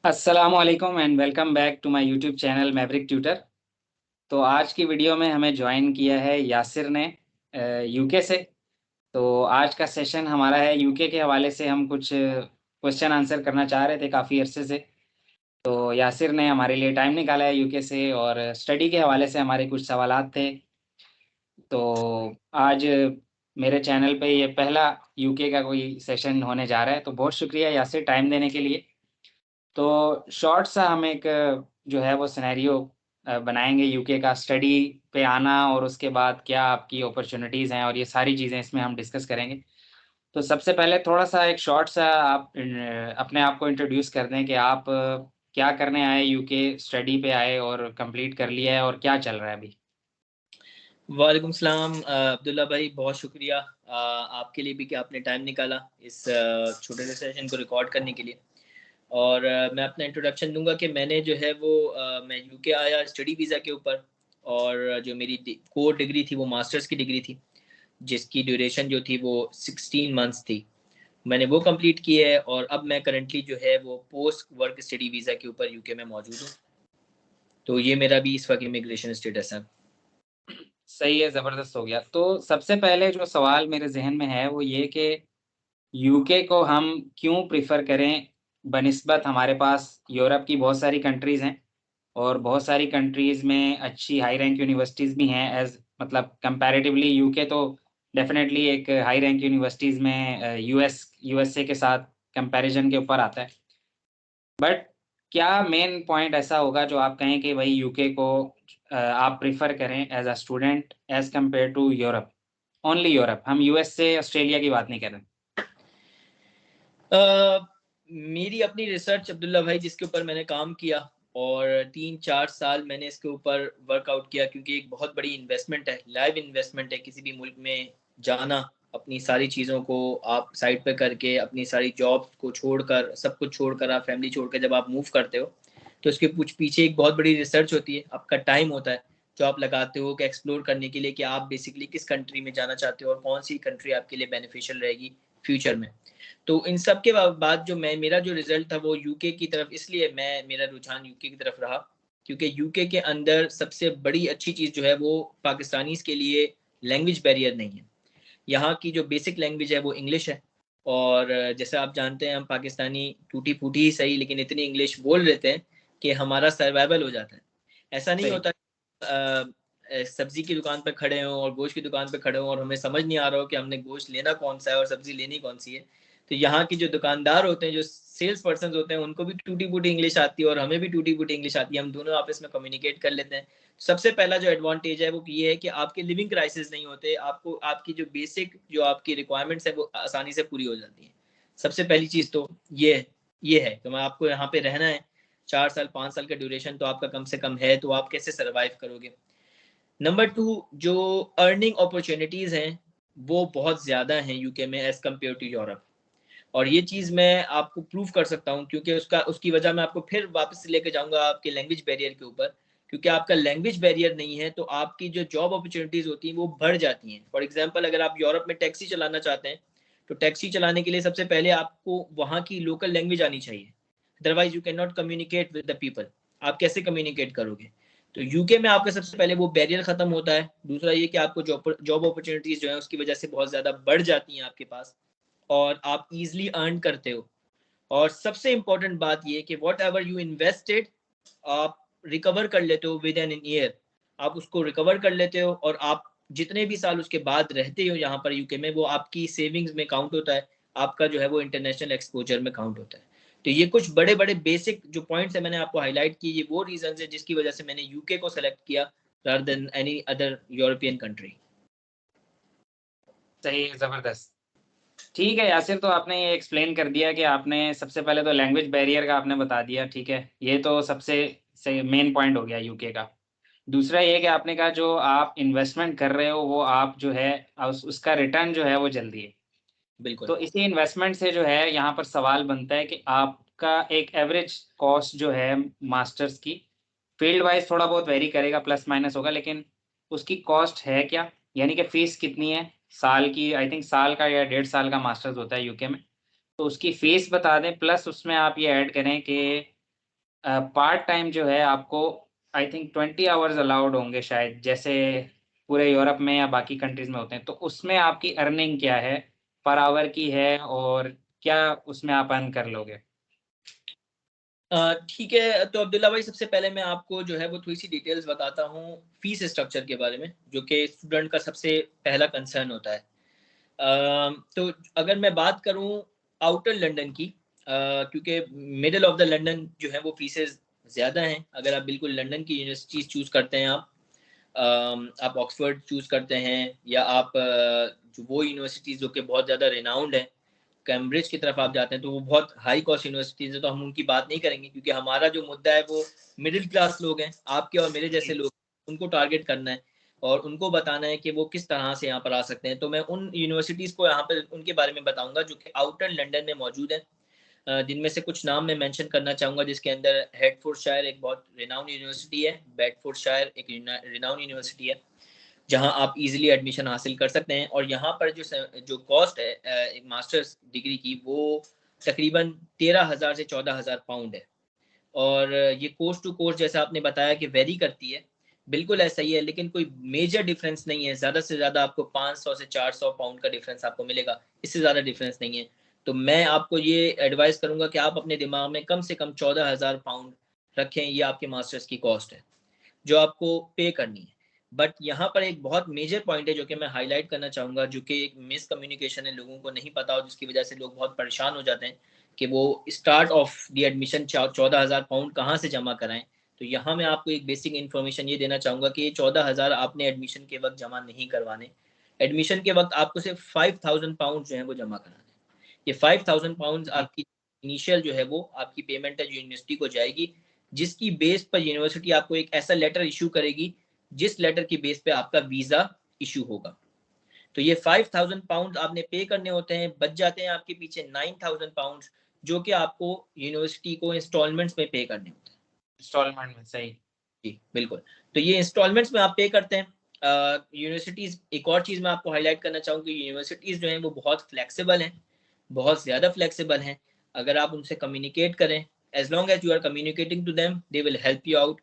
अस्सलामुअलैकुम and welcome back to my YouTube channel Maverick Tutor. तो आज की वीडियो में हमें ज्वाइन किया है यासिर ने यूके से। तो आज का सेशन हमारा है यूके के हवाले से। हम कुछ क्वेश्चन आंसर करना चाह रहे थे काफ़ी अरसे से। तो यासिर ने हमारे लिए टाइम निकाला है यूके से और स्टडी के हवाले से हमारे कुछ सवालात थे। तो आज मेरे चैनल पे ये पहला यूके का कोई सेशन होने जा रहा है। तो बहुत शुक्रिया यासिर टाइम देने के लिए। तो शॉर्ट सा हम एक जो है वो सिनेरियो बनाएंगे यूके का, स्टडी पे आना और उसके बाद क्या आपकी अपॉर्चुनिटीज़ हैं और ये सारी चीज़ें इसमें हम डिस्कस करेंगे। तो सबसे पहले थोड़ा सा एक शॉर्ट सा आप अपने आप को इंट्रोड्यूस कर दें कि आप क्या करने आए यूके, स्टडी पे आए और कंप्लीट कर लिया है और क्या चल रहा है अभी। वालेकुम सलाम अब्दुल्ला भाई, बहुत शुक्रिया आपके लिए भी कि आपने टाइम निकाला इस छोटे से सेशन को रिकॉर्ड करने के लिए। और मैं अपना इंट्रोडक्शन दूंगा कि मैंने जो है वो मैं यूके आया स्टडी वीज़ा के ऊपर। और जो मेरी कोर डिग्री थी वो मास्टर्स की डिग्री थी, जिसकी ड्यूरेशन जो थी वो 16 मंथ्स थी। मैंने वो कंप्लीट की है और अब मैं करंटली जो है वो पोस्ट वर्क स्टडी वीज़ा के ऊपर यूके में मौजूद हूँ। तो ये मेरा भी इस वक्त इमिग्रेशन स्टेटस है। सही है, ज़बरदस्त हो गया। तो सबसे पहले जो सवाल मेरे ज़हन में है वो ये कि यूके को हम क्यों प्रेफ़र करें बनिस्बत हमारे पास यूरोप की बहुत सारी कंट्रीज़ हैं और बहुत सारी कंट्रीज़ में अच्छी हाई रैंक यूनिवर्सिटीज़ भी हैं। एज़ मतलब कंपैरेटिवली यूके तो डेफ़िनेटली एक हाई रैंक यूनिवर्सिटीज़ में यूएसए के साथ कंपैरिज़न के ऊपर आता है। बट क्या मेन पॉइंट ऐसा होगा जो आप कहें कि भई यूके को आप प्रेफ़र करें as a student as compare to Europe? Only Europe, हम यूएसए, ऑस्ट्रेलिया की बात नहीं कर रहे। अ, मेरी अपनी रिसर्च अब्दुल्ला भाई, जिसके ऊपर मैंने काम किया और 3-4 साल मैंने इसके ऊपर वर्कआउट किया, क्योंकि एक बहुत बड़ी इन्वेस्टमेंट है, लाइव इन्वेस्टमेंट है किसी भी मुल्क में जाना। अपनी सारी चीज़ों को आप साइड पे करके, अपनी सारी जॉब को छोड़कर, सब कुछ छोड़कर, आप फैमिली छोड़कर जब आप मूव करते हो, तो इसके कुछ पीछे एक बहुत बड़ी रिसर्च होती है, आपका टाइम होता है जो आप लगाते हो कि एक्सप्लोर करने के लिए कि आप बेसिकली किस कंट्री में जाना चाहते हो और कौन सी कंट्री आपके लिए बेनिफिशियल रहेगी फ्यूचर में। तो इन सब के बाद जो मेरा जो रिजल्ट था वो यूके की तरफ, इसलिए मेरा रुझान यूके की तरफ रहा, क्योंकि यूके के अंदर सबसे बड़ी अच्छी चीज़ जो है वो पाकिस्तानीज़ के लिए लैंग्वेज बैरियर नहीं है। यहाँ की जो बेसिक लैंग्वेज है वो इंग्लिश है। और जैसे आप जानते हैं, हम पाकिस्तानी टूटी-फूटी ही सही, लेकिन इतनी इंग्लिश बोल लेते हैं कि हमारा सर्वाइवल हो जाता है। ऐसा नहीं सही। होता सब्ज़ी की दुकान पे खड़े हों और गोश्त की दुकान पे खड़े हों और हमें समझ नहीं आ रहा हो कि हमने गोश्त लेना कौन-सा है और सब्ज़ी लेनी कौन-सी है। तो यहाँ की जो दुकानदार होते हैं, जो सेल्स पर्सन्स होते हैं, उनको भी टूटी-फूटी इंग्लिश आती है और हमें भी टूटी-फूटी इंग्लिश आती है। हम दोनों आपस में कम्युनिकेट कर लेते हैं। सबसे पहला जो एडवांटेज है वो ये है कि आपके लिविंग क्राइसिस नहीं होते, आपको आपकी जो बेसिक जो आपकी रिक्वायरमेंट्स है वो आसानी से पूरी हो जाती हैं। सबसे पहली चीज़ तो ये है कि मैं आपको यहाँ पे रहना है, 4 साल 5 साल का ड्यूरेशन तो आपका कम से कम है, तो आप कैसे सर्वाइव करोगे। नंबर 2, जो अर्निंग अपॉर्चुनिटीज़ हैं वो बहुत ज़्यादा हैं यूके में एज़ कम्पेयर टू यूरोप। और ये चीज़ मैं आपको प्रूव कर सकता हूँ, क्योंकि उसकी वजह मैं आपको फिर वापस से लेके जाऊँगा आपके लैंग्वेज बैरियर के ऊपर। क्योंकि आपका लैंग्वेज बैरियर नहीं है तो आपकी जो जॉब अपॉर्चुनिटीज़ होती हैं वो बढ़ जाती हैं। फॉर एग्ज़ाम्पल, अगर आप यूरोप में टैक्सी चलाना चाहते हैं, तो टैक्सी चलाने के लिए सबसे पहले आपको वहाँ की लोकल लैंग्वेज आनी चाहिए। Otherwise you can not communicate with the people. आप कैसे कम्युनिकेट करोगे? तो यूके में आपका सबसे पहले वो बैरियर खत्म होता है। दूसरा ये कि आपको जॉब अपॉर्चुनिटीज़ जो है उसकी वजह से बहुत ज़्यादा बढ़ जाती हैं आपके पास, और आप ईज़िली अर्न करते हो। और सबसे इम्पोर्टेंट बात ये है कि व्हाटएवर यू इन्वेस्टेड, आप रिकवर कर लेते हो विद एन ईयर। आप उसको रिकवर कर लेते हो और आप जितने भी साल उसके बाद रहते हो यहाँ पर यूके में, वो आपकी सेविंग्स में काउंट होता है, आपका जो है वो इंटरनेशनल एक्सपोजर में काउंट होता है। तो ये कुछ बड़े-बड़े बेसिक जो पॉइंट्स हैं मैंने आपको हाइलाइट किए, ये वो रीज़न्स हैं जिसकी वजह से मैंने यूके को सेलेक्ट किया rather than any other European country. सही है, ज़बरदस्त। ठीक है यासिर, तो आपने ये एक्सप्लेन कर दिया कि आपने सबसे पहले तो लैंग्वेज बैरियर का आपने बता दिया, ठीक है। ये तो सबसे सही मेन पॉइंट हो गया यूके का। दूसरा ये कि आपने कहा जो आप इन्वेस्टमेंट कर रहे हो वो आप जो है उसका रिटर्न जो है वो जल्दी है। बिल्कुल। तो इसी इन्वेस्टमेंट से जो है यहाँ पर सवाल बनता है कि आपका एक एवरेज कॉस्ट जो है मास्टर्स की, फील्ड वाइज़ थोड़ा बहुत वेरी करेगा, प्लस माइनस होगा, लेकिन उसकी कॉस्ट है क्या? यानी कि फ़ीस कितनी है? साल की आई थिंक साल का या 1.5 साल का मास्टर्स होता है यूके में। तो उसकी फ़ीस बता दें, प्लस उसमें आप ये ऐड करें कि पार्ट टाइम जो है आपको आई थिंक 20 आवर्स अलाउड होंगे शायद, जैसे पूरे यूरोप में या बाकी कंट्रीज़ में होते हैं। तो उसमें आपकी अर्निंग क्या है? पर आवर की है और क्या उसमें आप अर्न कर लोगे? ठीक है, तो अब्दुल्ला भाई सबसे पहले मैं आपको जो है वो थोड़ी-सी डिटेल्स बताता हूँ फ़ीस स्ट्रक्चर के बारे में, जो कि स्टूडेंट का सबसे पहला कंसर्न होता है। तो अगर मैं बात करूँ आउटर लंदन की, क्योंकि मिडल ऑफ द लंदन जो है वो फ़ीसेज़ ज़्यादा हैं। अगर आप बिल्कुल लंदन की यूनिवर्सिटीज़ चूज़ करते हैं आप ऑक्सफोर्ड चूज़ करते हैं या आप जो वो यूनिवर्सिटीज़ जो कि बहुत ज़्यादा रिनाउंड है, कैम्ब्रिज की तरफ आप जाते हैं, तो वो बहुत हाई कॉस्ट यूनिवर्सिटीज़ है, तो हम उनकी बात नहीं करेंगे क्योंकि हमारा जो मुद्दा है वो मिडिल क्लास लोग हैं, आपके और मेरे जैसे जी। लोग, उनको टारगेट करना है और उनको बताना है कि वो किस तरह से यहाँ पर आ सकते हैं। तो मैं उन यूनिवर्सिटीज़ को यहाँ पर उनके बारे में बताऊँगा जो कि आउटर लंदन में मौजूद है। जिनमें से कुछ नाम मैं मेंशन करना चाहूँगा, जिसके अंदर हेडफोर्डशायर एक बहुत रिनाउंड यूनिवर्सिटी है, बेडफोर्डशायर एक रिनाउंड यूनिवर्सिटी है, जहाँ आप इजीली एडमिशन हासिल कर सकते हैं। और यहाँ पर जो कॉस्ट है एक मास्टर्स डिग्री की, वो तकरीबन 13,000 से 14,000 पाउंड है। और ये कोर्स टू कोर्स जैसा आपने बताया कि वेरी करती है, बिल्कुल ऐसा ही है, लेकिन कोई मेजर डिफरेंस नहीं है। ज़्यादा से ज़्यादा आपको 500 से 400 पाउंड का डिफरेंस आपको मिलेगा, इससे ज़्यादा डिफरेंस नहीं है। तो मैं आपको ये एडवाइस करूँगा कि आप अपने दिमाग में कम से कम 14,000 पाउंड रखें, ये आपके मास्टर्स की कॉस्ट है, जो आपको पे करनी है। बट यहाँ पर एक बहुत मेजर पॉइंट है जो कि मैं हाईलाइट करना चाहूँगा, जो कि एक मिसकम्युनिकेशन है, लोगों को नहीं पता और जिसकी वजह से लोग बहुत परेशान हो जाते हैं कि वो start of the admission 14,000 pound कहाँ से जमा कराएं। तो यहाँ मैं आपको एक बेसिक इन्फॉर्मेशन ये देना चाहूँगा कि ये 14,000 आपने एडमिशन के वक्त जमा नहीं करवाने। एडमिशन के वक्त आपको सिर्फ 5,000 पाउंड जो है वो जमा कराने। ये 5,000 पाउंड जी। आपकी इनिशियल जो है वो आपकी पेमेंट है जो यूनिवर्सिटी को जाएगी, जिसकी बेस पर यूनिवर्सिटी आपको एक ऐसा लेटर इशू करेगी जिस लेटर की बेस पे आपका वीजा इशू होगा। तो ये 5,000 पाउंड आपने पे करने होते हैं, बच जाते हैं आपके पीछे 9,000 पाउंड, जो कि आपको यूनिवर्सिटी को इंस्टॉलमेंट्स में पे करने होते हैं। इंस्टॉलमेंट में, सही। जी, बिल्कुल। तो ये इंस्टॉलमेंट्स में आप पे करते हैं। यूनिवर्सिटीज़, एक और चीज़ मैं आपको हाइलाइट करना चाहूँगा कि यूनिवर्सिटीज़ जो हैं वो बहुत फ्लेक्सिबल हैं, बहुत ज़्यादा फ्लेक्सिबल हैं। अगर आप उनसे कम्युनिकेट करें, as long as you are communicating to them, they will help you out.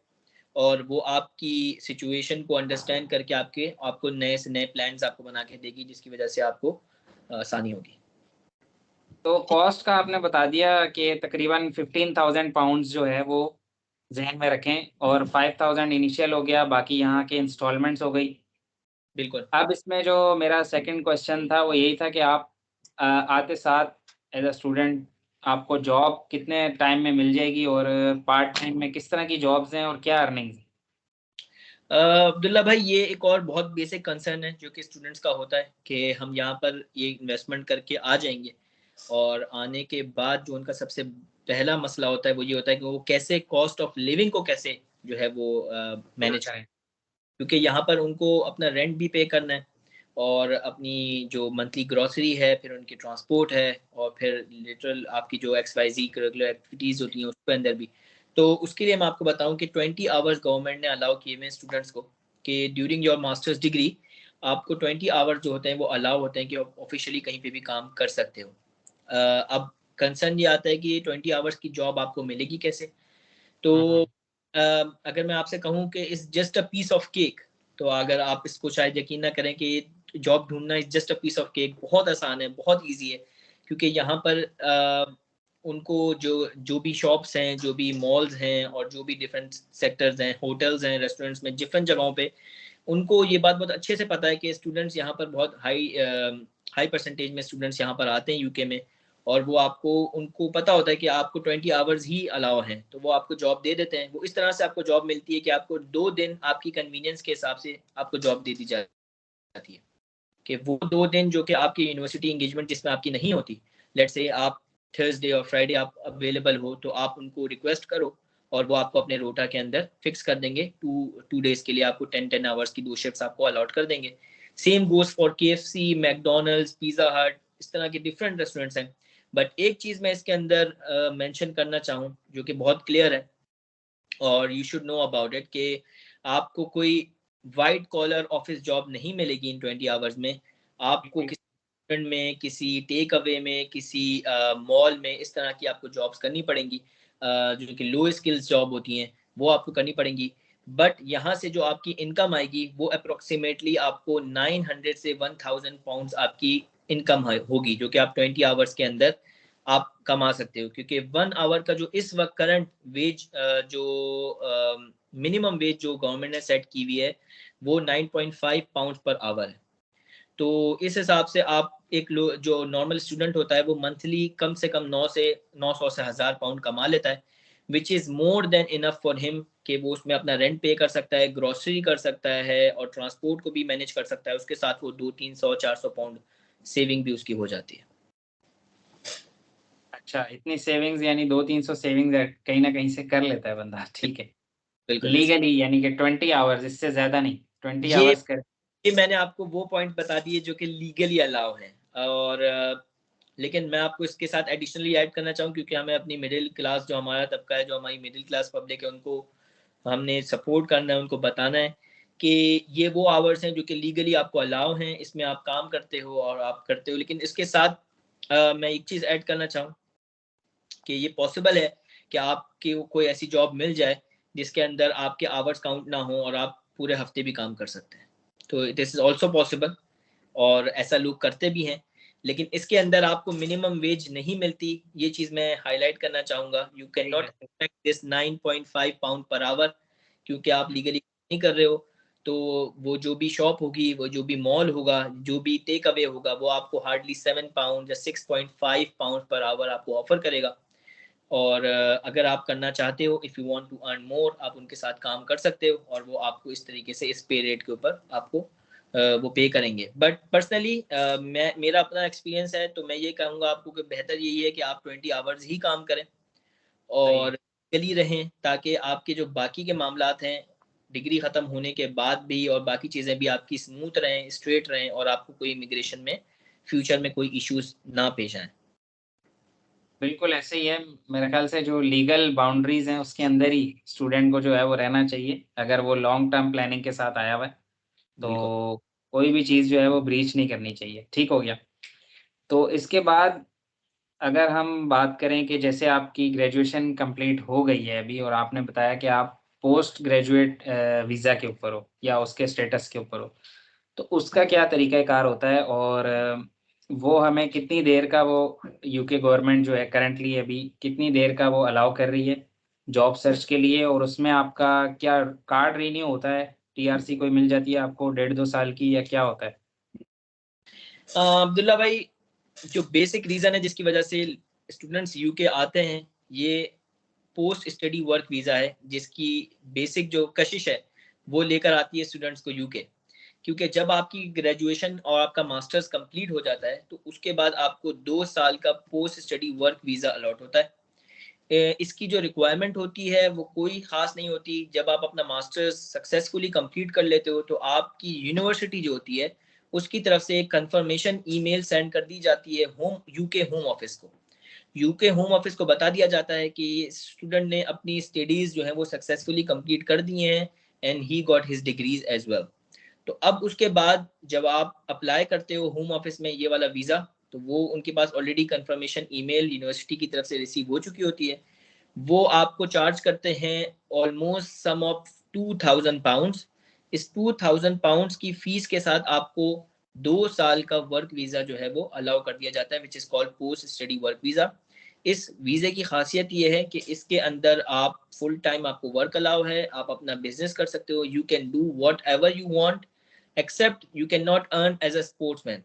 और वो आपकी सिचुएशन को अंडरस्टैंड करके आपको नए से नए प्लान्स आपको बना के देगी, जिसकी वजह से आपको आसानी होगी। तो कॉस्ट का आपने बता दिया कि तकरीबन 15,000 पाउंड्स जो है वो ज़हन में रखें और 5,000 इनिशियल हो गया, बाकी यहाँ के इंस्टॉलमेंट्स हो गई। बिल्कुल। अब इसमें जो मेरा सेकंड क्वेश्चन था वो यही था कि आप आते साथ एज़ अ स्टूडेंट आपको जॉब कितने टाइम में मिल जाएगी और पार्ट टाइम में किस तरह की जॉब्स हैं और क्या अर्निंग्स हैं? अब्दुल्ला भाई, ये एक और बहुत बेसिक कंसर्न है जो कि स्टूडेंट्स का होता है कि हम यहाँ पर ये इन्वेस्टमेंट करके आ जाएँगे और आने के बाद जो उनका सबसे पहला मसला होता है वो ये होता है कि वो कैसे कॉस्ट ऑफ लिविंग को कैसे जो है वो पूरा मैनेज, करें। क्योंकि यहाँ पर उनको अपना रेंट भी पे करना है और अपनी जो मंथली ग्रोसरी है, फिर उनकी ट्रांसपोर्ट है और फिर लिटरल आपकी जो XYZ करिकुलर एक्टिविटीज़ होती हैं उसके अंदर भी। तो उसके लिए मैं आपको बताऊँ कि 20 आवर्स गवर्नमेंट ने अलाउ किए हुए हैं स्टूडेंट्स को कि ड्यूरिंग योर मास्टर्स डिग्री आपको 20 आवर्स जो होते हैं वो अलाउ होते हैं कि आप ऑफ़िशियली कहीं पे भी काम कर सकते हो। अब कंसर्न ये आता है कि 20 आवर्स की जॉब आपको मिलेगी कैसे? हुँ, तो हुँ। अगर मैं आपसे कहूँ कि it's just a piece of cake, तो अगर आप इसको शायद यकीन ना करें कि जॉब ढूँढना is just a piece of cake, बहुत आसान है, बहुत ईज़ी है। क्योंकि यहाँ पर उनको जो जो भी शॉप्स हैं, जो भी मॉल्स हैं और जो भी डिफरेंट सेक्टर्स हैं, होटल्स हैं, रेस्टोरेंट्स में डिफरेंट जगहों पे, उनको ये बात बहुत अच्छे से पता है कि स्टूडेंट्स यहाँ पर बहुत हाई परसेंटेज में स्टूडेंट्स यहाँ पर आते हैं यूके में। और वो आपको उनको पता होता है कि आपको 20 आवर्स ही अलाउ हैं, तो वो आपको जॉब दे देते हैं। वो इस तरह से आपको जॉब मिलती है कि आपको 2 दिन आपकी कन्वीनियंस के हिसाब से आपको जॉब दे दी जाती है। कि वो 2 दिन जो कि आपकी यूनिवर्सिटी एंगेजमेंट जिसमें आपकी नहीं होती, लेट्स से आप थर्सडे और फ्राइडे आप अवेलेबल हो, तो आप उनको रिक्वेस्ट करो और वो आपको अपने रोटा के अंदर फिक्स कर देंगे। 2 डेज़ के लिए आपको 10-10 आवर्स की 2 शिफ्ट्स आपको अलॉट कर देंगे। Same goes for KFC, McDonald's, pizza हट, इस तरह के डिफरेंट रेस्टोरेंट्स हैं। बट एक चीज़ मैं इसके अंदर मेंशन करना चाहूँ जो कि बहुत क्लियर है और you should know about it, कि आपको कोई व्हाइट कॉलर ऑफिस जॉब नहीं मिलेगी इन 20 आवर्स में। जी, आपको जी। में, किसी टेक अवे में, किसी मॉल में, इस तरह की आपको जॉब्स करनी पड़ेंगी, जो कि लो स्किल्स जॉब होती हैं, वो आपको करनी पड़ेंगी। बट यहाँ से जो आपकी इनकम आएगी वो अप्रोक्सीमेटली आपको 900 से 1000 पाउंड्स आपकी इनकम होगी, जो कि आप 20 आवर्स के अंदर आप कमा सकते हो। क्योंकि 1 आवर का जो इस वक्त करंट वेज, जो मिनिमम वेज जो गवर्नमेंट ने सेट की हुई है, वो 9.5 पाउंड पर आवर है। तो इस हिसाब से आप एक जो नॉर्मल स्टूडेंट होता है वो मंथली कम से कम 900 से 1000 पाउंड कमा लेता है, which is more than enough for him, कि वो उसमें अपना रेंट पे कर सकता है, ग्रोसरी कर सकता है और ट्रांसपोर्ट को भी मैनेज कर सकता है। उसके साथ वो 200-300-400 पाउंड सेविंग भी उसकी हो जाती है। अच्छा, इतनी सेविंग्स, यानी 200-300 सेविंग्स कहीं ना कहीं से कर लेता है बंदा, ठीक है। बिल्कुल ऐसे। लीगली, यानी कि 20 आवर्स, इससे ज्यादा नहीं, 20 ये आवर्स कर। ये मैंने आपको वो पॉइंट बता दिए जो कि लीगली अलाउ है। और लेकिन मैं आपको इसके साथ एडिशनली ऐड करना चाहूँ, क्योंकि हमें अपनी मिडिल क्लास, जो हमारा तबका है, जो हमारी मिडिल क्लास पब्लिक है, उनको हमने सपोर्ट करना है, उनको बताना है कि ये वो आवर्स हैं जो कि लीगली आपको अलाउ हैं, इसमें आप काम करते हो और आप करते हो। लेकिन इसके साथ मैं एक चीज़ ऐड करना चाहूँ कि ये पॉसिबल है कि आपकी कोई ऐसी जॉब मिल जाए जिसके अंदर आपके आवर्स काउंट ना हो और आप पूरे हफ्ते भी काम कर सकते हैं। तो दिस इज ऑल्सो पॉसिबल, और ऐसा लोग करते भी हैं। लेकिन इसके अंदर आपको मिनिमम वेज नहीं मिलती, ये चीज़ मैं हाईलाइट करना चाहूँगा। यू कैन सही नॉट है। Expect this 9.5 pound per hour, क्योंकि आप लीगली नहीं कर रहे हो। तो वो जो भी शॉप होगी, वो जो भी मॉल होगा, जो भी टेक अवे होगा, वो आपको हार्डली 7 पाउंड या 6.5 पाउंड पर आवर आपको ऑफर करेगा। और अगर आप करना चाहते हो, if you want to earn more, आप उनके साथ काम कर सकते हो और वो आपको इस तरीके से इस पे रेट के ऊपर आपको वो पे करेंगे। बट पर्सनली मैं, मेरा अपना एक्सपीरियंस है, तो मैं ये कहूँगा आपको कि बेहतर यही है कि आप 20 आवर्स ही काम करें सही है। और चली रहें, ताकि आपके जो बाकी के मामलात हैं, डिग्री ख़त्म होने के बाद भी और बाकी चीज़ें भी आपकी स्मूथ रहें, स्ट्रेट रहें, और आपको कोई इमिग्रेशन में फ्यूचर में कोई इश्यूज ना पेश आएँ। बिल्कुल ऐसे ही है। मेरे ख्याल से जो लीगल बाउंड्रीज़ हैं, उसके अंदर ही स्टूडेंट को जो है वो रहना चाहिए, अगर वो लॉन्ग टर्म प्लानिंग के साथ आया हुआ है, बिल्कुल। तो कोई भी चीज़ जो है वो ब्रीच नहीं करनी चाहिए। ठीक हो गया। तो इसके बाद अगर हम बात करें कि जैसे आपकी ग्रेजुएशन कंप्लीट हो गई है अभी, और आपने बताया कि आप पोस्ट ग्रेजुएट वीज़ा के ऊपर हो या उसके स्टेटस के ऊपर हो, तो उसका क्या तरीक़ाकार होता है, और वो हमें कितनी देर का, वो यूके गवर्नमेंट जो है करंटली अभी कितनी देर का वो अलाउ कर रही है जॉब सर्च के लिए, और उसमें आपका क्या कार्ड रिन्यू होता है, टीआरसी कोई मिल जाती है आपको 1.5-2 साल की, या क्या होता है? अब्दुल्ला भाई, जो बेसिक रीज़न है जिसकी वजह से स्टूडेंट्स यूके आते हैं, ये पोस्ट स्टडी वर्क वीज़ा है, जिसकी बेसिक जो कशिश है वो लेकर आती है स्टूडेंट्स को यूके। क्योंकि जब आपकी ग्रेजुएशन और आपका मास्टर्स कंप्लीट हो जाता है, तो उसके बाद आपको 2 साल का post study work visa allot होता है। इसकी जो रिक्वायरमेंट होती है वो कोई ख़ास नहीं होती। जब आप अपना मास्टर्स सक्सेसफुली कंप्लीट कर लेते हो, तो आपकी यूनिवर्सिटी जो होती है, उसकी तरफ से एक कंफर्मेशन ईमेल सेंड कर दी जाती है यूके होम ऑफिस को। यूके होम ऑफिस को बता दिया जाता है कि स्टूडेंट ने अपनी स्टडीज़ जो है वो सक्सेसफुली कंप्लीट कर दी हैं, and he got his degrees as well. तो अब उसके बाद जब आप अप्लाई करते हो होम ऑफिस में ये वाला वीज़ा, तो वो उनके पास ऑलरेडी कंफर्मेशन ईमेल यूनिवर्सिटी की तरफ से रिसीव हो चुकी होती है। वो आपको चार्ज करते हैं ऑलमोस्ट सम ऑफ 2000 पाउंड्स। इस 2000 पाउंड्स की फीस के साथ आपको 2 साल का वर्क वीज़ा जो है वो अलाउ कर दिया जाता है, which is called post study work visa. इस वीज़े की खासियत ये है कि इसके अंदर आप फुल टाइम, आपको वर्क अलाउ है, आप अपना बिजनेस कर सकते हो, you can do whatever you want, except you can not earn as a sportsman.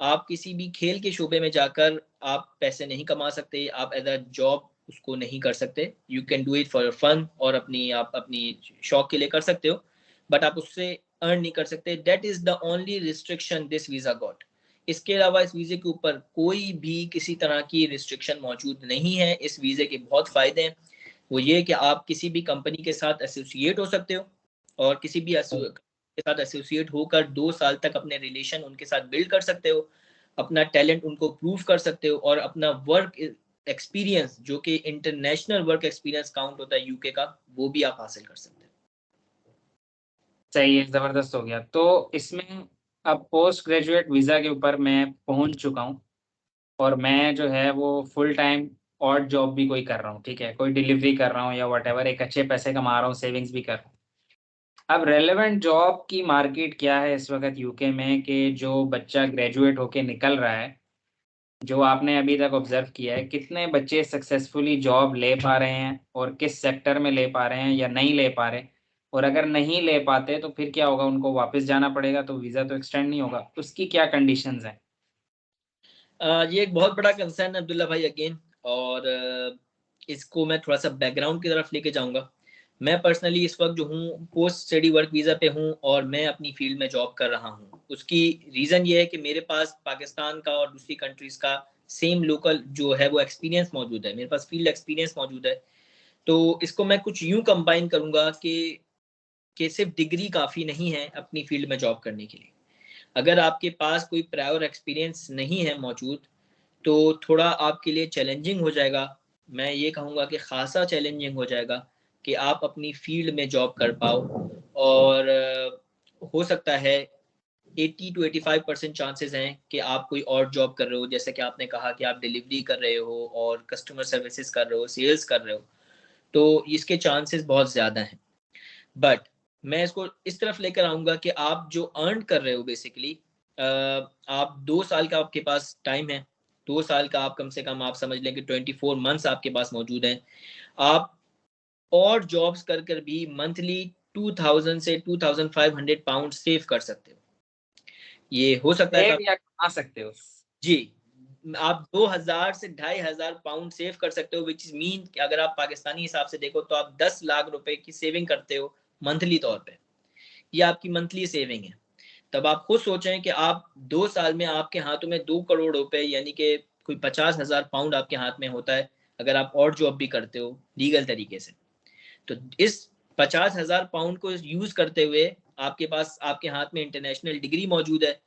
आप किसी भी खेल के शोबे में जाकर आप पैसे नहीं कमा सकते, आप एज अ जॉब उसको नहीं कर सकते। You can do it for fun, और आप अपनी शौक के लिए कर सकते हो, बट आप उससे अर्न नहीं कर सकते। That is the only restriction this visa got. इसके अलावा इस वीजे के ऊपर कोई भी किसी तरह की रिस्ट्रिक्शन मौजूद नहीं है। इस वीजे के बहुत फायदे हैं। वो ये कि आप किसी भी कंपनी के साथ एसोसिएट हो सकते हो, और किसी भी के साथ एसोसिएट होकर 2 साल तक अपने रिलेशन उनके साथ बिल्ड कर सकते हो, अपना टैलेंट उनको प्रूव कर सकते हो, और अपना वर्क एक्सपीरियंस, जो कि इंटरनेशनल वर्क एक्सपीरियंस काउंट होता है यूके का, वो भी आप हासिल कर सकते हो। सही है, ज़बरदस्त हो गया। तो इसमें अब पोस्ट ग्रेजुएट वीज़ा के ऊपर मैं पहुँच चुका हूँ और मैं जो है वो फुल टाइम ऑड जॉब भी कोई कर रहा हूँ, ठीक है? कोई डिलीवरी कर रहा हूँ या व्हाटएवर, एक अच्छे पैसे कमा रहा हूँ, सेविंग्स भी कर रहा हूँ। अब रेलेवेंट जॉब की मार्केट क्या है इस वक़्त यूके में कि जो बच्चा ग्रेजुएट होके निकल रहा है, जो आपने अभी तक ऑब्ज़र्व किया है, कितने बच्चे सक्सेसफुली जॉब ले पा रहे हैं और किस सेक्टर में ले पा रहे हैं या नहीं ले पा रहे? और अगर नहीं ले पाते तो फिर क्या होगा? उनको वापस जाना पड़ेगा तो वीज़ा तो एक्सटेंड नहीं होगा। उसकी क्या कंडीशंस हैं? ये एक बहुत बड़ा कंसर्न है अब्दुल्ला भाई अगेन। और इसको मैं थोड़ा सा बैकग्राउंड की तरफ लेके जाऊंगा। मैं पर्सनली इस वक्त जो हूँ पोस्ट स्टडी वर्क वीज़ा पे हूँ और मैं अपनी फील्ड में जॉब कर रहा हूँ। उसकी रीज़न ये है कि मेरे पास पाकिस्तान का और दूसरी कंट्रीज़ का सेम लोकल जो है वो एक्सपीरियंस मौजूद है, मेरे पास फील्ड एक्सपीरियंस मौजूद है। तो इसको मैं कुछ यूँ कंबाइन करूँगा कि सिर्फ डिग्री काफ़ी नहीं है अपनी फील्ड में जॉब करने के लिए। अगर आपके पास कोई प्रायर एक्सपीरियंस नहीं है मौजूद, तो थोड़ा आपके लिए चैलेंजिंग हो जाएगा। मैं ये कहूँगा कि ख़ासा चैलेंजिंग हो जाएगा कि आप अपनी फ़ील्ड में जॉब कर पाओ। और हो सकता है 80 टू 85% चांसेस हैं कि आप कोई और जॉब कर रहे हो, जैसे कि आपने कहा कि आप डिलीवरी कर रहे हो और कस्टमर सर्विसेज कर रहे हो, सेल्स कर रहे हो, तो इसके चांसेस बहुत ज़्यादा हैं। बट मैं इसको इस तरफ लेकर आऊँगा कि आप जो अर्न कर रहे हो बेसिकली, आप 2 साल का आपके पास टाइम है। 2 साल का आप कम से कम आप समझ लें कि 24 मंथ्स आपके पास मौजूद हैं। आप और जॉब्स कर कर भी मंथली 2000 से 2500 पाउंड सेव कर सकते हो। ये हो सकता है सेव काफ़ी। या कमा सकते हो? जी, आप 2000 से 2500 पाउंड सेव कर सकते हो, व्हिच इज़ मीन कि अगर आप पाकिस्तानी हिसाब से देखो तो आप 10 लाख रुपए की सेविंग करते हो मंथली तौर पे। ये आपकी मंथली सेविंग है। तब आप खुद सोचें कि आप 2 साल में आपके हाथों में 2 करोड़ रुपए यानी कि कोई 50,000 पाउंड आपके हाथ में होता है, अगर आप और जॉब भी करते हो लीगल तरीके से। तो इस 50,000 पाउंड को यूज़ करते हुए आपके पास आपके हाथ में इंटरनेशनल डिग्री मौजूद है,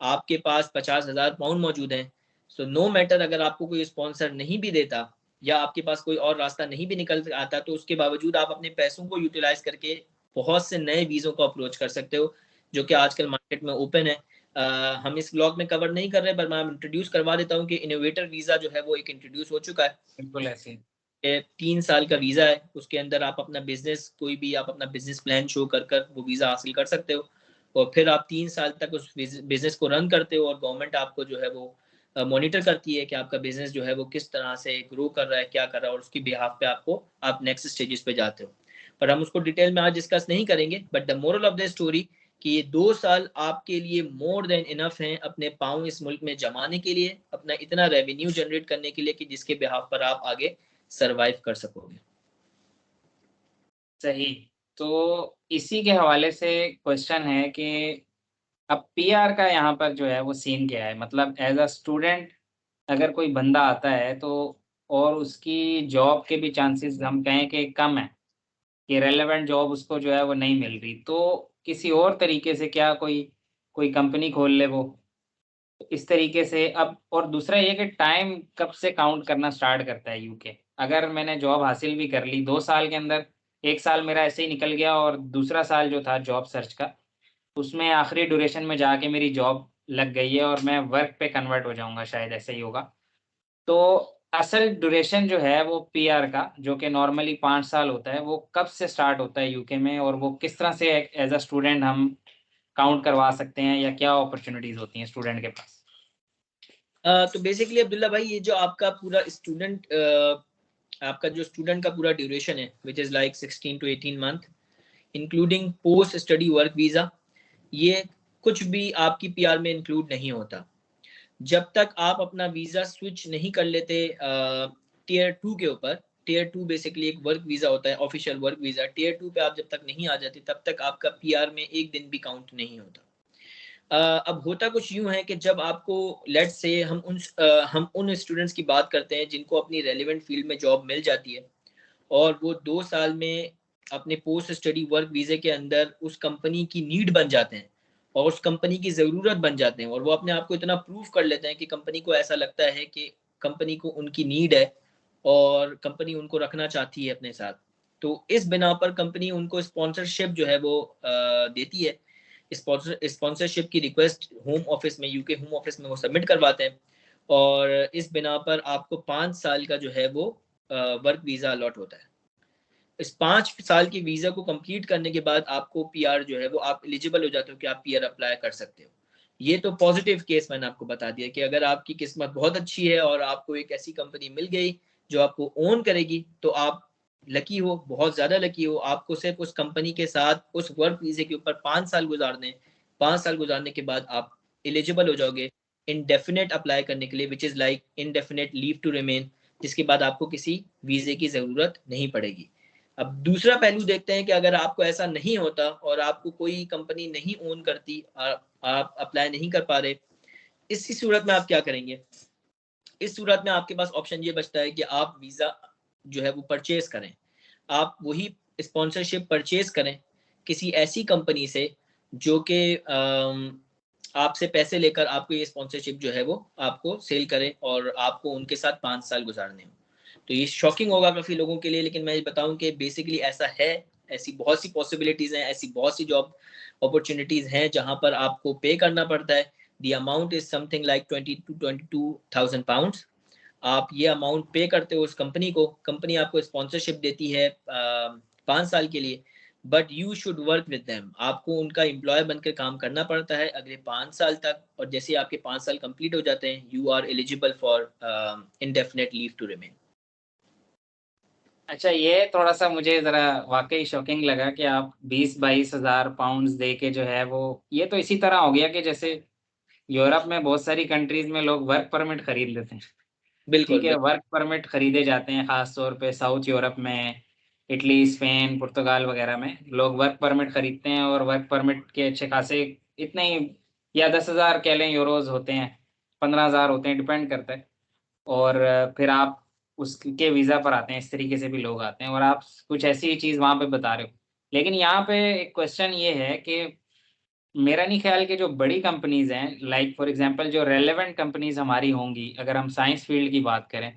आपके पास 50,000 पाउंड मौजूद हैं। सो नो मैटर अगर आपको कोई स्पॉन्सर नहीं भी देता या आपके पास कोई और रास्ता नहीं भी निकल आता, तो उसके बावजूद आप अपने पैसों को यूटिलाइज करके बहुत से नए वीज़ों को अप्रोच कर सकते हो, जो कि आजकल मार्केट में ओपन है। हम इस ब्लॉग में कवर नहीं कर रहे, पर मैं इंट्रोड्यूस करवा देता हूँ कि इनोवेटर वीज़ा जो है वो एक इंट्रोड्यूस हो चुका है। बिल्कुल ऐसे ही। 3 साल का वीज़ा है, उसके अंदर आप अपना बिजनेस कोई भी आप अपना बिजनेस प्लान शो कर कर वो वीज़ा हासिल कर सकते हो और फिर आप 3 साल तक उस बिजनेस को रन करते हो और गवर्नमेंट आपको जो है वो मॉनिटर करती है कि आपका बिजनेस जो है वो किस तरह से ग्रो कर रहा है, क्या कर रहा है, और उसकी बिहाफ पे आपको आप नेक्स्ट स्टेजेस पे जाते हो। पर हम उसको डिटेल में आज डिस्कस नहीं करेंगे, but the moral of the story कि ये 2 साल आपके लिए मोर देन इनफ हैं अपने पाँव इस मुल्क में जमाने के लिए, अपना इतना रेवेन्यू जनरेट करने के लिए कि जिसके बिहाफ पर आप आगे सरवाइव कर सकोगे। सही। तो इसी के हवाले से क्वेश्चन है कि अब पीआर का यहाँ पर जो है वो सीन क्या है? मतलब एज़ अ स्टूडेंट अगर कोई बंदा आता है तो और उसकी जॉब के भी चांसेस हम कहें कि कम है, कि रेलेवेंट जॉब उसको जो है वो नहीं मिल रही, तो किसी और तरीके से क्या कोई कोई कंपनी खोल ले वो? इस तरीके से अब और दूसरा ये कि टाइम कब से काउंट करना स्टार्ट करता है यूके? अगर मैंने जॉब हासिल भी कर ली 2 साल के अंदर, 1 साल मेरा ऐसे ही निकल गया और दूसरा साल जो था जॉब सर्च का, उसमें आखिरी ड्यूरेशन में जाके मेरी जॉब लग गई है और मैं वर्क पे कन्वर्ट हो जाऊँगा, शायद ऐसा ही होगा। तो असल ड्यूरेशन जो है वो पीआर का, जो कि नॉर्मली 5 साल होता है, वो कब से स्टार्ट होता है यूके में और वो किस तरह से एक एज़ अ स्टूडेंट हम काउंट करवा सकते हैं या क्या अपॉर्च्युनिटीज़ होती हैं स्टूडेंट के पास? तो बेसिकली अब्दुल्ला भाई ये जो आपका पूरा स्टूडेंट आपका जो स्टूडेंट का पूरा ड्यूरेशन है which is like 16 to 18 month including post study work visa, ये कुछ भी आपकी पीआर में इंक्लूड नहीं होता जब तक आप अपना वीज़ा स्विच नहीं कर लेते टीयर 2 के ऊपर। टीयर 2 बेसिकली एक वर्क वीज़ा होता है, ऑफिशियल वर्क वीज़ा। टीयर 2 पे आप जब तक नहीं आ जाते तब तक आपका पीआर में एक दिन भी काउंट नहीं होता। अब होता कुछ यूँ है कि जब आपको लेट्स से हम उन स्टूडेंट्स की बात करते हैं जिनको अपनी रेलेवेंट फील्ड में जॉब मिल जाती है और वो 2 साल में अपने पोस्ट स्टडी वर्क वीज़े के अंदर उस कंपनी की नीड बन जाते हैं और उस कंपनी की ज़रूरत बन जाते हैं और वो अपने आप को इतना प्रूव कर लेते हैं कि कंपनी को ऐसा लगता है कि कंपनी को उनकी नीड है और कंपनी उनको रखना चाहती है अपने साथ। तो इस बिना पर कंपनी उनको स्पॉन्सरशिप जो है वो देती है। स्पॉन्सरशिप की रिक्वेस्ट होम ऑफिस में, यूके होम ऑफिस में वो सबमिट करवाते हैं और इस बिना पर आपको 5 साल का जो है वो वर्क वीज़ा अलॉट होता है। इस 5 साल की वीज़ा को कंप्लीट करने के बाद आपको पीआर जो है वो आप एलिजिबल हो जाते हो कि आप पीआर अप्लाई कर सकते हो। ये तो पॉजिटिव केस मैंने आपको बता दिया कि अगर आपकी किस्मत बहुत अच्छी है और आपको एक ऐसी कंपनी मिल गई जो आपको ओन करेगी, तो आप लकी हो, बहुत ज़्यादा लकी हो। आपको सिर्फ उस कंपनी के साथ उस वर्क वीज़े के ऊपर 5 साल गुजारने, 5 साल गुजारने के बाद आप एलिजिबल हो जाओगे इंडेफिनिट अप्लाई करने के लिए, which is like indefinite leave to remain, जिसके बाद आपको किसी वीज़े की ज़रूरत नहीं पड़ेगी। अब दूसरा पहलू देखते हैं कि अगर आपको ऐसा नहीं होता और आपको कोई कंपनी नहीं ओन करती, आप अप्लाई नहीं कर पा रहे, इसी सूरत में आप क्या करेंगे? इस सूरत में आपके पास ऑप्शन ये बचता है कि आप वीज़ा जो है वो परचेज़ करें। आप वही स्पॉन्सरशिप परचेज़ करें किसी ऐसी कंपनी से जो कि आपसे पैसे लेकर आपको ये स्पॉन्सरशिप जो है वो आपको सेल करे और आपको उनके साथ 5 साल गुज़ारने हों। तो ये शॉकिंग होगा काफ़ी लोगों के लिए, लेकिन मैं ये बताऊँ कि बेसिकली ऐसा है। ऐसी बहुत सी पॉसिबिलिटीज़ हैं, ऐसी बहुत सी जॉब अपॉर्च्युनिटीज़ हैं जहाँ पर आपको पे करना पड़ता है। The amount is something like 20 to 22,000 pounds. आप ये अमाउंट पे करते हो उस कंपनी को, कंपनी आपको स्पॉन्सरशिप देती है 5 साल के लिए, but you should work with them. आपको उनका एम्प्लॉय बनकर काम करना पड़ता है अगले 5 साल तक, और जैसे आपके 5 साल कंप्लीट हो जाते हैं, you are eligible for indefinite leave to remain. अच्छा, ये थोड़ा-सा मुझे ज़रा वाक़ई शॉकिंग लगा कि आप 20-22 हज़ार पाउंड्स दे के जो है वो, ये तो इसी तरह हो गया कि जैसे यूरोप में बहुत सारी कंट्रीज़ में लोग वर्क परमिट खरीद लेते हैं। ठीक बिल्कुल, है, बिल्कुल। वर्क परमिट खरीदे जाते हैं ख़ास तौर पे साउथ यूरोप में, इटली, स्पेन, पुर्तगाल वग़ैरह में लोग वर्क परमिट खरीदते हैं और वर्क परमिट के अच्छे खासे इतने ही या 10,000 कह लें यूरोज़ होते हैं, 15,000 होते हैं, डिपेंड करता है। और फिर आप उसके वीज़ा पर आते हैं, इस तरीके से भी लोग आते हैं और आप कुछ ऐसी ही चीज़ वहाँ पे बता रहे हो। लेकिन यहाँ पे एक क्वेश्चन ये है कि मेरा नहीं ख़्याल कि जो बड़ी कंपनीज़ हैं, लाइक फॉर एग्ज़ाम्पल जो रेलेवेंट कंपनीज़ हमारी होंगी, अगर हम साइंस फ़ील्ड की बात करें,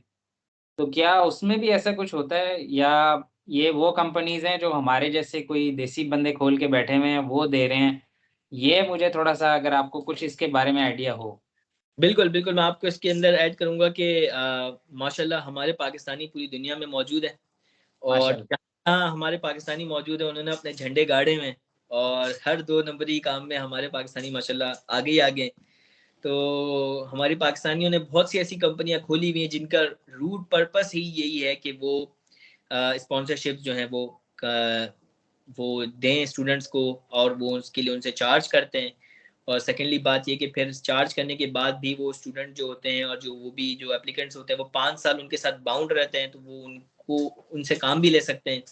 तो क्या उसमें भी ऐसा कुछ होता है या ये वो कंपनीज़ हैं जो हमारे जैसे कोई देसी बंदे खोल के बैठे हुए हैं, वो दे रहे हैं? ये मुझे थोड़ा-सा अगर आपको कुछ इसके बारे में आइडिया हो। बिल्कुल, बिल्कुल, मैं आपको इसके अंदर ऐड करूँगा कि माशाल्लाह हमारे पाकिस्तानी पूरी दुनिया में मौजूद हैं और माशाल्लाह। जहाँ हमारे पाकिस्तानी मौजूद हैं, उन्होंने अपने झंडे गाड़े हुए हैं और हर 2 नंबरी काम में हमारे पाकिस्तानी माशाल्लाह आगे ही आगे हैं। तो हमारी पाकिस्तानियों ने बहुत सी ऐसी कंपनियाँ खोली हुई हैं जिनका रूट पर्पस ही यही है कि वो स्पॉन्सरशिप जो है वो दें स्टूडेंट्स को और वो उसके लिए उनसे चार्ज करते हैं। और सेकेंडली बात ये कि फिर चार्ज करने के बाद भी वो स्टूडेंट जो होते हैं और जो एप्लीकेंट्स होते हैं वो 5 साल उनके साथ बाउंड रहते हैं, तो वो उनको उनसे काम भी ले सकते हैं।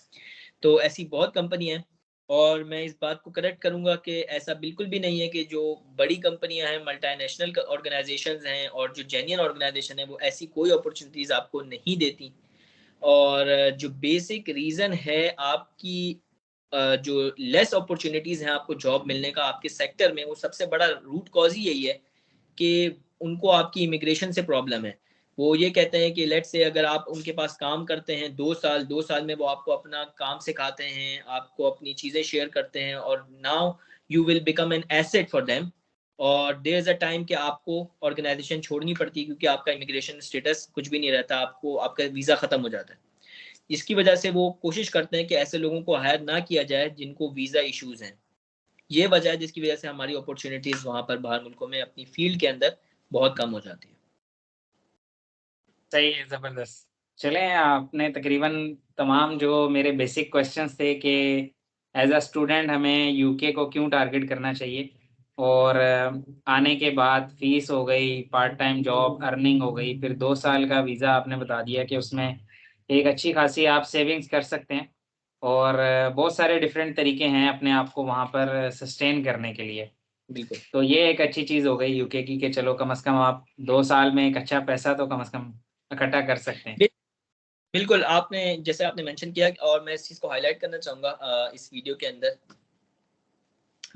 तो ऐसी बहुत कंपनी है और मैं इस बात को करेक्ट करूंगा कि ऐसा बिल्कुल भी नहीं है कि जो बड़ी कंपनियां हैं, मल्टीनेशनल ऑर्गेनाइजेशंस हैं और जो जेन्युइन ऑर्गेनाइजेशन है वो ऐसी कोई अपॉर्चुनिटीज आपको नहीं देती। और जो बेसिक रीज़न है आपकी जो लेस अपॉर्चुनिटीज़ हैं आपको जॉब मिलने का आपके सेक्टर में, वो सबसे बड़ा रूट कॉज़ ही यही है कि उनको आपकी इमिग्रेशन से प्रॉब्लम है। वो ये कहते हैं कि लेट्स से अगर आप उनके पास काम करते हैं 2 साल में वो आपको अपना काम सिखाते हैं, आपको अपनी चीज़ें शेयर करते हैं और now you will become an asset for them. और देयर इज़ अ टाइम कि आपको ऑर्गेनाइज़ेशन छोड़नी पड़ती है क्योंकि आपका इमिग्रेशन स्टेटस कुछ भी नहीं रहता, आपको आपका वीज़ा ख़त्म हो जाता है। इसकी वजह से वो कोशिश करते हैं कि ऐसे लोगों को हायर ना किया जाए जिनको वीज़ा इश्यूज़ हैं। ये वजह है जिसकी वजह से हमारी अपॉर्च्युनिटीज़ वहाँ पर बाहर मुल्कों में अपनी फ़ील्ड के अंदर बहुत कम हो जाती है। सही है, ज़बरदस्त। चलें, आपने तकरीबन तमाम जो मेरे बेसिक क्वेश्चंस थे कि एज़ अ स्टूडेंट हमें यूके को क्यों टारगेट करना चाहिए और आने के बाद फ़ीस हो गई, पार्ट टाइम जॉब, अर्निंग हो गई, फिर 2 साल का वीज़ा आपने बता दिया कि उसमें एक अच्छी खासी आप सेविंग्स कर सकते हैं और बहुत सारे डिफरेंट तरीके हैं अपने आप को वहाँ पर सस्टेन करने के लिए। बिल्कुल। तो ये एक अच्छी चीज़ हो गई यूके की कि चलो कम से कम आप 2 साल में एक अच्छा पैसा तो कम से कम इकट्ठा कर सकते हैं। बि बिल्कुल, आपने जैसे आपने मेंशन किया और मैं इस चीज़ को हाइलाइट करना चाहूँगा इस वीडियो के अंदर।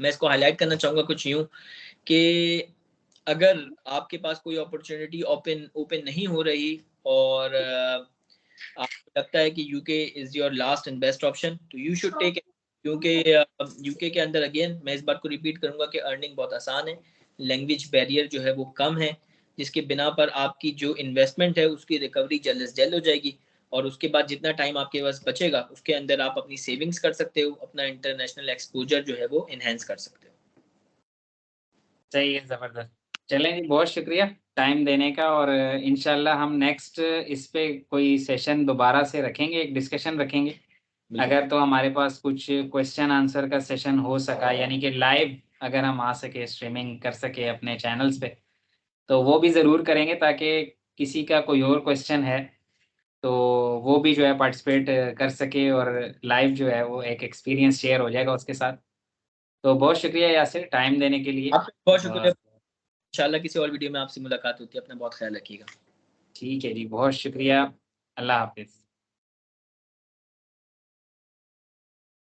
मैं इसको हाइलाइट करना चाहूँगा कुछ यूँ कि अगर आपके पास कोई अपॉर्च्युनिटी ओपन ओपन नहीं हो रही और आपको लगता है कि UK is your last and best option, तो यू शुड टेक क्योंकि यूके के अंदर अगेन मैं इस बात को रिपीट करूंगा कि अर्निंग बहुत आसान है, लैंग्वेज बैरियर जो है वो कम है, जिसके बिना पर आपकी जो इन्वेस्टमेंट है उसकी रिकवरी जल्द से जल्द हो जाएगी, और उसके बाद जितना टाइम आपके पास बचेगा उसके अंदर आप अपनी सेविंग्स कर सकते हो, अपना इंटरनेशनल एक्सपोजर जो है वो इनहेंस कर सकते हो। सही है, ज़बरदस्त। चलें जी, बहुत शुक्रिया टाइम देने का, और इंशाल्लाह हम नेक्स्ट इस पे कोई सेशन दोबारा से रखेंगे, एक डिस्कशन रखेंगे। अगर तो हमारे पास कुछ क्वेश्चन आंसर का सेशन हो सका, यानी कि लाइव अगर हम आ सके, स्ट्रीमिंग कर सके अपने चैनल्स पे, तो वो भी ज़रूर करेंगे, ताकि किसी का कोई और क्वेश्चन है तो वो भी जो है पार्टिसिपेट कर सके, और लाइव जो है वो एक एक्सपीरियंस शेयर हो जाएगा उसके साथ। तो बहुत शुक्रिया यासिर टाइम देने के लिए। आपका बहुत शुक्रिया। और इंशाल्लाह किसी और वीडियो में आपसे मुलाकात होती है। अपना बहुत ख्याल रखिएगा। ठीक है जी, बहुत शुक्रिया। अल्लाह हाफ़िज़।